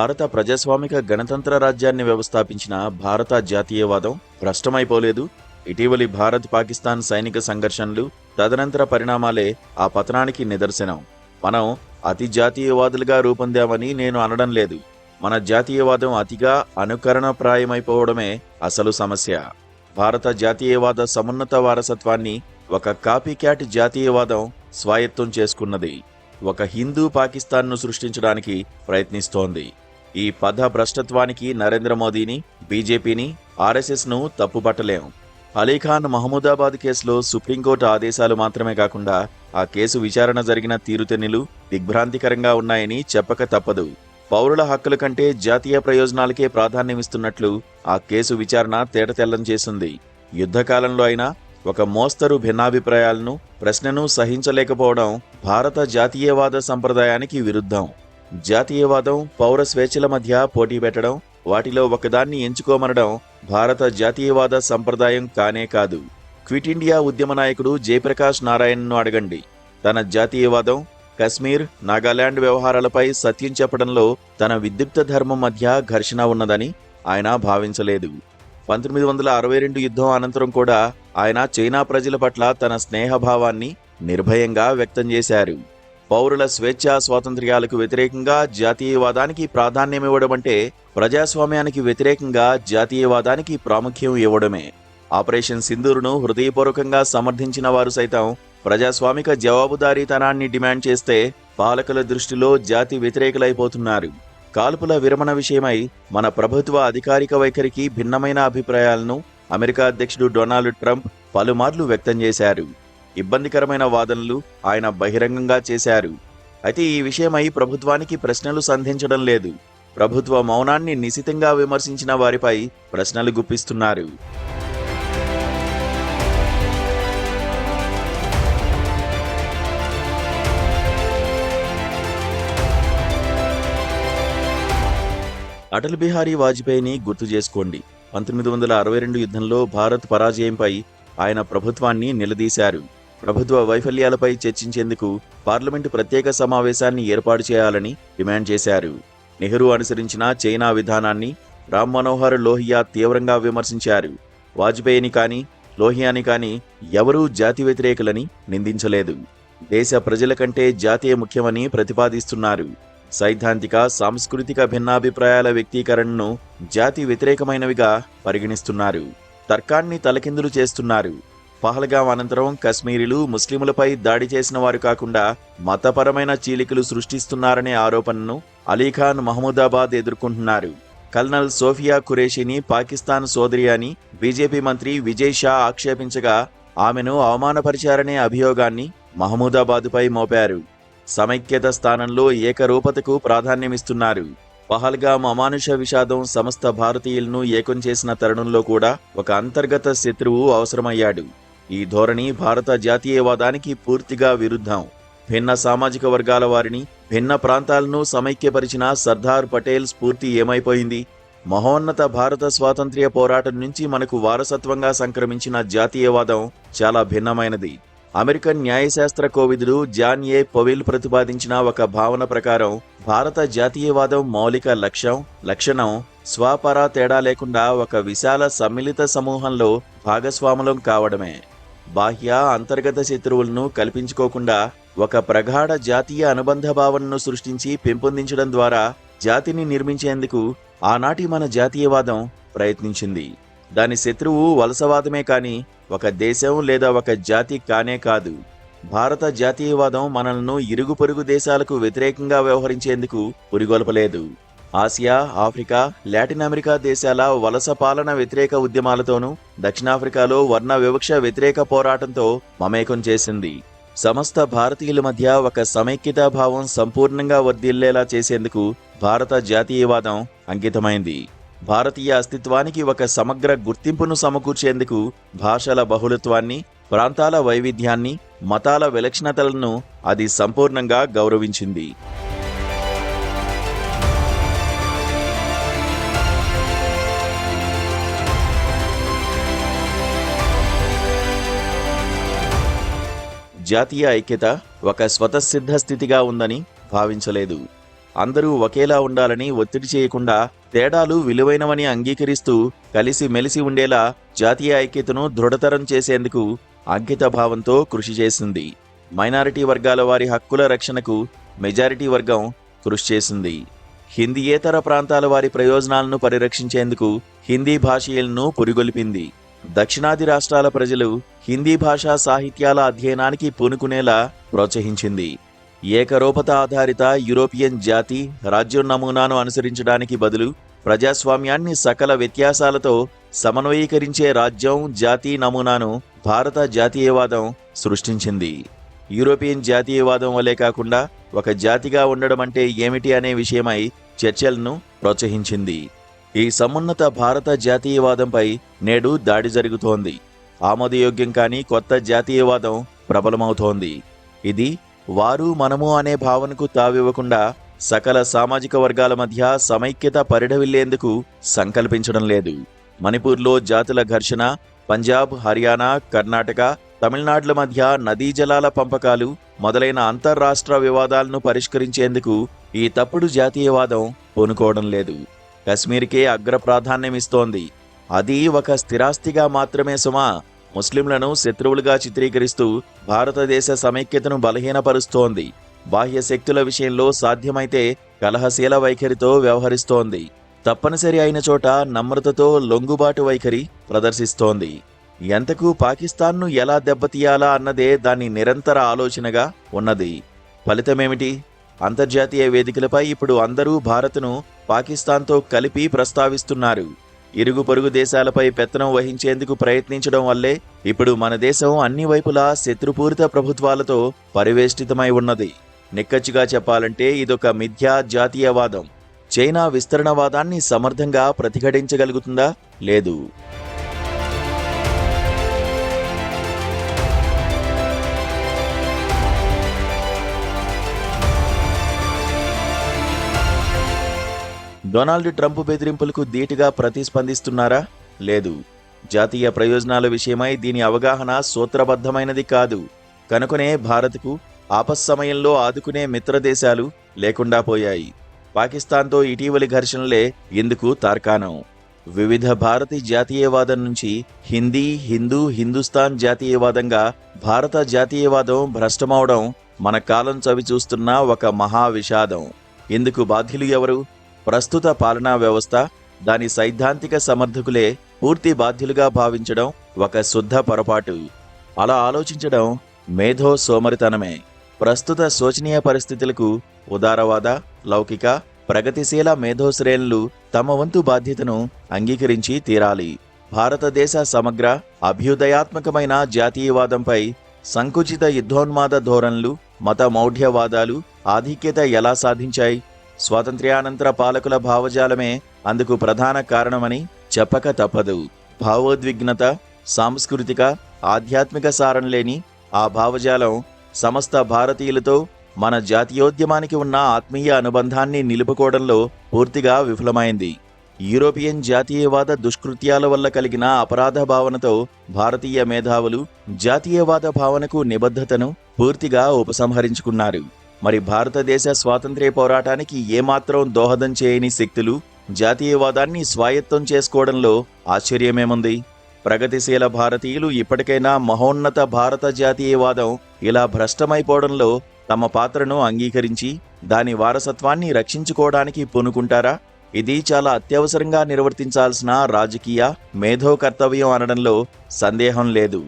భారత ప్రజాస్వామిక గణతంత్ర రాజ్యాన్ని వ్యవస్థాపించిన భారత జాతీయవాదం భ్రష్టమైపోలేదు. ఇటీవలి భారత్-పాకిస్తాన్ సైనిక సంఘర్షణలు, తదనంతర పరిణామాలే ఆ పతనానికి నిదర్శనం. మనం అతి జాతీయవాదులుగా రూపొందామని నేను అనడం లేదు. మన జాతీయవాదం అతిగా అనుకరణప్రాయమైపోవడమే అసలు సమస్య. భారత జాతీయవాద సమున్నత వారసత్వాన్ని ఒక కాపీ క్యాట్ జాతీయవాదం స్వాయత్తం చేసుకున్నది. ఒక హిందూ పాకిస్తాన్ను సృష్టించడానికి ప్రయత్నిస్తోంది. ఈ పద భ్రష్టత్వానికి నరేంద్ర మోదీని, బీజేపీని, ఆర్ఎస్ఎస్ను తప్పుపట్టలేం. అలీఖాన్ మహమూదాబాద్ కేసులో సుప్రీంకోర్టు ఆదేశాలు మాత్రమే కాకుండా ఆ కేసు విచారణ జరిగిన తీరుతెన్నులు దిగ్భ్రాంతికరంగా ఉన్నాయని చెప్పక తప్పదు. పౌరుల హక్కుల కంటే జాతీయ ప్రయోజనాలకే ప్రాధాన్యమిస్తున్నట్లు ఆ కేసు విచారణ తేటతెల్లం చేసింది. యుద్ధకాలంలో అయినా ఒక మోస్తరు భిన్నాభిప్రాయాలను, ప్రశ్నను సహించలేకపోవడం భారత జాతీయవాద సంప్రదాయానికి విరుద్ధం. జాతీయవాదం, పౌర స్వేచ్ఛల మధ్య పోటీ పెట్టడం, వాటిలో ఒకదాన్ని ఎంచుకోమనడం భారత జాతీయవాద సంప్రదాయం కానే కాదు. క్విట్ ఇండియా ఉద్యమ నాయకుడు జయప్రకాష్ నారాయణ్ను అడగండి. తన జాతీయవాదం, కశ్మీర్, నాగాలాండ్ వ్యవహారాలపై సత్యం చెప్పడంలో తన విద్యుక్త ధర్మం మధ్య ఘర్షణ ఉన్నదని ఆయన భావించలేదు. 1962 యుద్ధం అనంతరం కూడా ఆయన చైనా ప్రజల పట్ల తన స్నేహభావాన్ని నిర్భయంగా వ్యక్తం చేశారు. పౌరుల స్వేచ్ఛా స్వాతంత్ర్యాలకు వ్యతిరేకంగా జాతీయవాదానికి ప్రాధాన్యమివ్వడమంటే ప్రజాస్వామ్యానికి వ్యతిరేకంగా జాతీయవాదానికి ప్రాముఖ్యం ఇవ్వడమే. ఆపరేషన్ సింధూరును హృదయపూర్వకంగా సమర్థించిన వారు సైతం ప్రజాస్వామిక జవాబుదారీతనాన్ని డిమాండ్ చేస్తే పాలకుల దృష్టిలో జాతి వ్యతిరేకులైపోతున్నారు. కాల్పుల విరమణ విషయమై మన ప్రభుత్వ అధికారిక వైఖరికి భిన్నమైన అభిప్రాయాలను అమెరికా అధ్యక్షుడు డొనాల్డ్ ట్రంప్ పలుమార్లు వ్యక్తం చేశారు. ఇబ్బందికరమైన వాదనలు ఆయన బహిరంగంగా చేశారు. అయితే ఈ విషయమై ప్రభుత్వానికి ప్రశ్నలు సంధించడం లేదు. ప్రభుత్వ మౌనాన్ని నిశితంగా విమర్శించిన వారిపై ప్రశ్నలు గుప్పిస్తున్నారు. అటల్ బిహారీ వాజ్పేయిని గుర్తు చేసుకోండి. 1962 యుద్ధంలో భారత్ పరాజయంపై ఆయన ప్రభుత్వాన్ని నిలదీశారు. ప్రభుత్వ వైఫల్యాలపై చర్చించేందుకు పార్లమెంటు ప్రత్యేక సమావేశాన్ని ఏర్పాటు చేయాలని డిమాండ్ చేశారు. నెహ్రూ అనుసరించిన చైనా విధానాన్ని రామ్ మనోహర్ లోహియా తీవ్రంగా విమర్శించారు. వాజ్పేయిని కానీ, లోహియాని కానీ ఎవరూ జాతి వ్యతిరేకులని నిందించలేదు. దేశ ప్రజల కంటే జాతీయ ముఖ్యమని ప్రతిపాదిస్తున్నారు. సైద్ధాంతిక, సాంస్కృతిక భిన్నాభిప్రాయాల వ్యక్తీకరణను జాతి వ్యతిరేకమైనవిగా పరిగణిస్తున్నారు. తర్కాన్ని తలకిందులు చేస్తున్నారు. పహల్గాం అనంతరం కశ్మీరీలు ముస్లింలపై దాడి చేసిన వారు కాకుండా మతపరమైన చీలికలు సృష్టిస్తున్నారనే ఆరోపణను అలీఖాన్ మహమూదాబాద్ ఎదుర్కొంటున్నారు. కల్నల్ సోఫియా ఖురేషీని పాకిస్తాన్ సోదరి అని బీజేపీ మంత్రి విజయ్ షా ఆక్షేపించగా ఆమెను అవమానపరిచారనే అభియోగాన్ని మహమూదాబాద్పై మోపారు. సమైక్యత స్థానంలో ఏకరూపతకు ప్రాధాన్యమిస్తున్నారు. పహల్గాం అమానుష విషాదం సమస్త భారతీయులను ఏకం చేసిన తరుణంలో కూడా ఒక అంతర్గత శత్రువు అవసరమయ్యాడు. ఈ ధోరణి భారత జాతీయవాదానికి పూర్తిగా విరుద్ధం. భిన్న సామాజిక వర్గాల వారిని, భిన్న ప్రాంతాలను సమైక్యపరిచిన సర్దార్ పటేల్ స్ఫూర్తి ఏమైపోయింది? మహోన్నత భారత స్వాతంత్ర్య పోరాటం నుంచి మనకు వారసత్వంగా సంక్రమించిన జాతీయవాదం చాలా భిన్నమైనది. అమెరికన్ న్యాయశాస్త్ర కోవిదుడు జాన్ ఏ పవిల్ ప్రతిపాదించిన ఒక భావన ప్రకారం భారత జాతీయవాదం మౌలిక లక్షణం స్వపర తేడా లేకుండా ఒక విశాల సమ్మిళిత సమూహంలో భాగస్వాములం కావడమే. బాహ్య, అంతర్గత శత్రువులను కల్పించుకోకుండా ఒక ప్రగాఢ జాతీయ అనుబంధ భావనను సృష్టించి పెంపొందించడం ద్వారా జాతిని నిర్మించేందుకు ఆనాటి మన జాతీయవాదం ప్రయత్నించింది. దాని శత్రువు వలసవాదమే కాని ఒక దేశం లేదా ఒక జాతి కానే కాదు. భారత జాతీయవాదం మనల్ని ఇరుగు పొరుగు దేశాలకు వ్యతిరేకంగా వ్యవహరించేందుకు పురిగొల్పలేదు. ఆసియా, ఆఫ్రికా, లాటిన్ అమెరికా దేశాల వలస పాలన వ్యతిరేక ఉద్యమాలతోనూ, దక్షిణాఫ్రికాలో వర్ణ వివక్ష వ్యతిరేక పోరాటంతో మమేకం చేసింది. సమస్త భారతీయుల మధ్య ఒక సమైక్యతా భావం సంపూర్ణంగా వర్ధిల్లేలా చేసేందుకు భారత జాతీయవాదం అంకితమైంది. భారతీయ అస్తిత్వానికి ఒక సమగ్ర గుర్తింపును సమకూర్చేందుకు భాషల బహుళత్వాన్ని, ప్రాంతాల వైవిధ్యాన్ని, మతాల విలక్షణతలను అది సంపూర్ణంగా గౌరవించింది. జాతీయ ఐక్యత ఒక స్వతసిద్ధ స్థితిగా ఉందని భావించలేదు. అందరూ ఒకేలా ఉండాలని ఒత్తిడి చేయకుండా తేడాలు విలువైనవని అంగీకరిస్తూ కలిసి మెలిసి ఉండేలా జాతీయ ఐక్యతను దృఢతరం చేసేందుకు అంకితభావంతో కృషి చేసింది. మైనారిటీ వర్గాల వారి హక్కుల రక్షణకు మెజారిటీ వర్గం కృషి చేసింది. హిందీయేతర ప్రాంతాల వారి ప్రయోజనాలను పరిరక్షించేందుకు హిందీ భాషీయులను పురిగొల్పింది. దక్షిణాది రాష్ట్రాల ప్రజలు హిందీ భాషా సాహిత్యాల అధ్యయనానికి పూనుకునేలా ప్రోత్సహించింది. ఏకరూపత ఆధారిత యూరోపియన్ జాతి రాజ్యం నమూనాను అనుసరించడానికి బదులు ప్రజాస్వామ్యాన్ని సకల వ్యత్యాసాలతో సమన్వయీకరించే రాజ్యం జాతి నమూనాను భారత జాతీయవాదం సృష్టించింది. యూరోపియన్ జాతీయవాదం వలె కాకుండా ఒక జాతిగా ఉండడం అంటే ఏమిటి అనే విషయమై చర్చలను ప్రోత్సహించింది. ఈ సమున్నత భారత జాతీయవాదంపై నేడు దాడి జరుగుతోంది. ఆమోదయోగ్యం కాని కొత్త జాతీయవాదం ప్రబలమవుతోంది. ఇది వారు మనము అనే భావనకు తావివ్వకుండా సకల సామాజిక వర్గాల మధ్య సమైక్యత పరిఢవిల్లేందుకు సంకల్పించడం లేదు. మణిపూర్లో జాతుల ఘర్షణ, పంజాబ్, హర్యానా, కర్ణాటక, తమిళనాడుల మధ్య నదీ జలాల పంపకాలు మొదలైన అంతర్రాష్ట్ర వివాదాలను పరిష్కరించేందుకు ఈ తప్పుడు జాతీయవాదం పూనుకోవడం లేదు. కశ్మీర్కే అగ్ర ప్రాధాన్యమిస్తోంది. అది ఒక స్థిరాస్తిగా మాత్రమే సుమా. ముస్లింలను శత్రువులుగా చిత్రీకరిస్తూ భారతదేశ సమైక్యతను బలహీనపరుస్తోంది. బాహ్య శక్తుల విషయంలో సాధ్యమైతే కలహశీల వైఖరితో వ్యవహరిస్తోంది. తప్పనిసరి అయిన చోట నమ్రతతో లొంగుబాటు వైఖరి ప్రదర్శిస్తోంది. ఎంతకు పాకిస్తాన్ను ఎలా దెబ్బతీయాలా అన్నదే దాని నిరంతర ఆలోచనగా ఉన్నది. ఫలితమేమిటి? అంతర్జాతీయ వేదికలపై ఇప్పుడు అందరూ భారత్ను పాకిస్తాన్తో కలిపి ప్రస్తావిస్తున్నారు. ఇరుగు పొరుగు దేశాలపై పెత్తనం వహించేందుకు ప్రయత్నించడం వల్లే ఇప్పుడు మన దేశం అన్ని వైపులా శత్రుపూరిత ప్రభుత్వాలతో పరివేష్టితమై ఉన్నది. నిక్కచ్చిగా చెప్పాలంటే ఇదొక మిథ్యా జాతీయవాదం. చైనా విస్తరణవాదాన్ని సమర్థంగా ప్రతిఘటించగలుగుతుందా? లేదు. డొనాల్డ్ ట్రంప్ బెదిరింపులకు ధీటుగా ప్రతిస్పందిస్తున్నారా? లేదు. జాతీయ ప్రయోజనాల విషయమై దీని అవగాహన సూత్రబద్ధమైనది కాదు. కనుకనే భారత్కు ఆపస్సమయంలో ఆదుకునే మిత్రదేశాలు లేకుండా పోయాయి. పాకిస్తాన్తో ఇటీవలి ఘర్షణలే ఇందుకు తార్కాణం. వివిధ భారతీ జాతీయవాదం నుంచి హిందీ, హిందూ, హిందుస్థాన్ జాతీయవాదంగా భారత జాతీయవాదం భ్రష్టమవడం మన కాలం చవిచూస్తున్న ఒక మహా విషాదం. ఇందుకు బాధ్యులు ఎవరు? ప్రస్తుత పాలనా వ్యవస్థ, దాని సైద్ధాంతిక సమర్థకులే పూర్తి బాధ్యులుగా భావించడం ఒక శుద్ధ పొరపాటు. అలా ఆలోచించడం మేధో సోమరితనమే. ప్రస్తుత శోచనీయ పరిస్థితులకు ఉదారవాద, లౌకిక, ప్రగతిశీల మేధోశ్రేణులు తమ వంతు బాధ్యతను అంగీకరించి తీరాలి. భారతదేశ సమగ్ర అభ్యుదయాత్మకమైన జాతీయవాదంపై సంకుచిత యుద్ధోన్మాద ధోరణులు, మత మౌఢ్యవాదాలు ఆధిక్యత ఎలా సాధించాయి? స్వాతంత్ర్యానంతర పాలకుల భావజాలమే అందుకు ప్రధాన కారణమని చెప్పక తప్పదు. భావోద్విగ్నత, సాంస్కృతిక, ఆధ్యాత్మిక సారం లేని ఆ భావజాలం సమస్త భారతీయులతో మన జాతీయోద్యమానికి ఉన్న ఆత్మీయ అనుబంధాన్ని నిలుపుకోవడంలో పూర్తిగా విఫలమైంది. యూరోపియన్ జాతీయవాద దుష్కృత్యాల వల్ల కలిగిన అపరాధ భావనతో భారతీయ మేధావులు జాతీయవాద భావనకు నిబద్ధతను పూర్తిగా ఉపసంహరించుకున్నారు. మరి భారతదేశ స్వాతంత్ర్య పోరాటానికి ఏమాత్రం దోహదం చేయని శక్తులు జాతీయవాదాన్ని స్వాయత్తం చేసుకోవడంలో ఆశ్చర్యమేముంది? ప్రగతిశీల భారతీయులు ఇప్పటికైనా మహోన్నత భారత జాతీయవాదం ఇలా భ్రష్టమైపోవడంలో తమ పాత్రను అంగీకరించి దాని వారసత్వాన్ని రక్షించుకోవడానికి పూనుకుంటారా? ఇది చాలా అత్యవసరంగా నిర్వర్తించాల్సిన రాజకీయ మేధో కర్తవ్యం అనడంలో సందేహం లేదు.